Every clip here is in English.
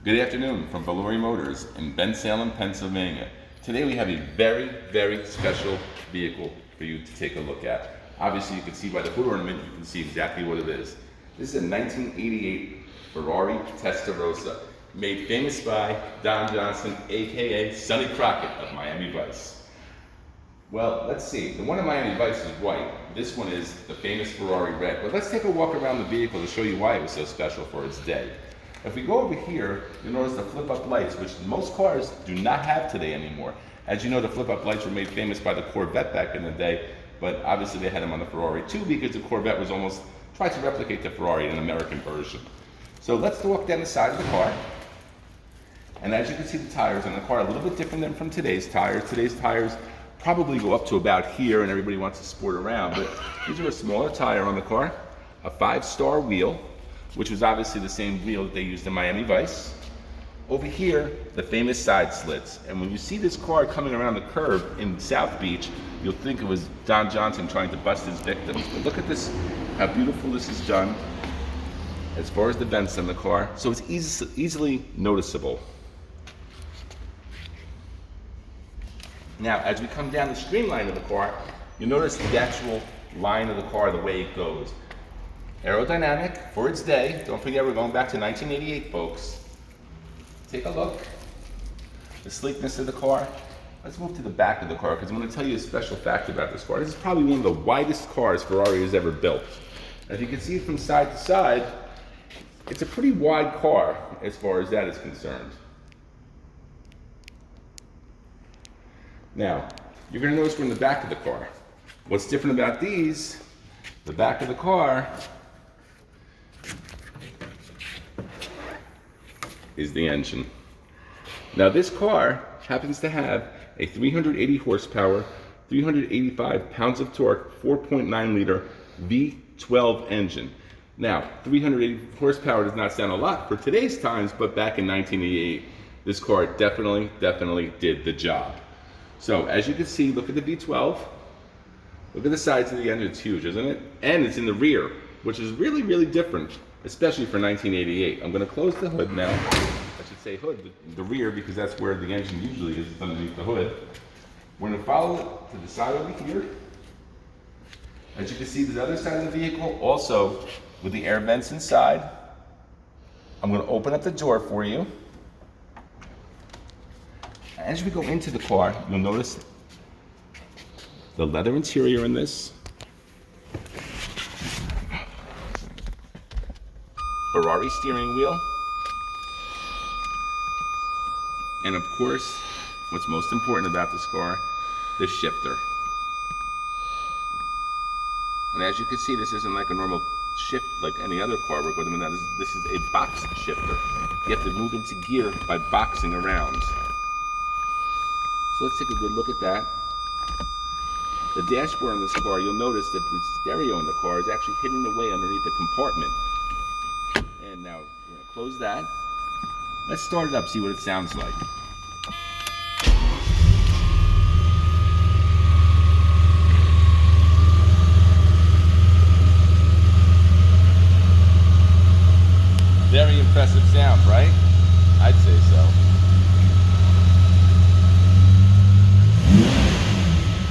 Good afternoon from Ferrari Motors in Bensalem, Pennsylvania. Today we have a very, very special vehicle for you to take a look at. Obviously you can see by the hood ornament, you can see exactly what it is. This is a 1988 Ferrari Testarossa, made famous by Don Johnson, aka Sonny Crockett of Miami Vice. Well, let's see. The one in Miami Vice is white. This one is the famous Ferrari red. But let's take a walk around the vehicle to show you why it was so special for its day. If we go over here, you'll notice the flip-up lights, which most cars do not have today anymore. As you know, the flip-up lights were made famous by the Corvette back in the day, but obviously they had them on the Ferrari too, because the Corvette was almost tried to replicate the Ferrari in an American version. So let's walk down the side of the car. And as you can see, the tires on the car are a little bit different than from today's tires. Today's tires probably go up to about here and everybody wants to sport around, but these are a smaller tire on the car, a 5-star wheel, which was obviously the same wheel that they used in Miami Vice. Over here, the famous side slits. And when you see this car coming around the curve in South Beach, you'll think it was Don Johnson trying to bust his victims. But look at this, how beautiful this is done as far as the vents on the car. So it's easily noticeable. Now, as we come down the streamline of the car, you'll notice the actual line of the car, the way it goes. Aerodynamic for its day. Don't forget, we're going back to 1988, folks. Take a look. The sleekness of the car. Let's move to the back of the car, because I'm going to tell you a special fact about this car. This is probably one of the widest cars Ferrari has ever built. As you can see from side to side, it's a pretty wide car as far as that is concerned. Now, you're going to notice we're in the back of the car. What's different about these, the back of the car, is the engine. Now this car happens to have a 380 horsepower, 385 pounds of torque, 4.9 liter V12 engine. Now, 380 horsepower does not sound a lot for today's times, but back in 1988, this car definitely did the job. So as you can see, look at the V12. Look at the sides of the engine, it's huge, isn't it? And it's in the rear, which is really different, especially for 1988. I'm gonna close the hood now. I should say hood, the rear, because that's where the engine usually is, underneath the hood. We're gonna follow it to the side over here. As you can see, the other side of the vehicle, also with the air vents inside. I'm gonna open up the door for you. As we go into the car, you'll notice the leather interior in this. Ferrari steering wheel. And of course, what's most important about this car, the shifter. And as you can see, this isn't like a normal shift like any other car we're going to do. This is a box shifter. You have to move into gear by boxing around. So let's take a good look at that. The dashboard on this car, you'll notice that the stereo in the car is actually hidden away underneath the compartment. And now we're going to close that. Let's start it up, see what it sounds like. Very impressive sound, right? I'd say so.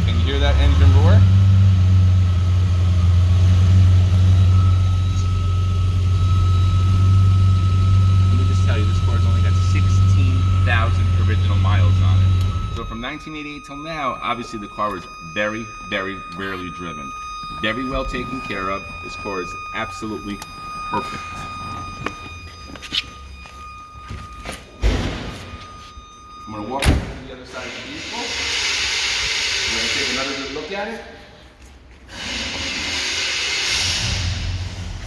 Can you hear that engine roar? Let me just tell you, this car's only got 16,000 original miles on it. So from 1988 till now, obviously the car was very rarely driven. Very well taken care of. This car is absolutely perfect. I'm going to walk up to the other side of the vehicle. We're going to take another good look at it.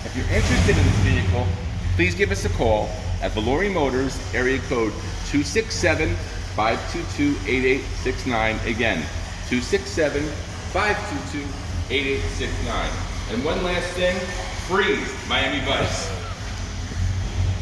If you're interested in this vehicle, please give us a call at Ferrari Motors, area code 267-522-8869. Again, 267-522-8869. And one last thing, freeze Miami Vice.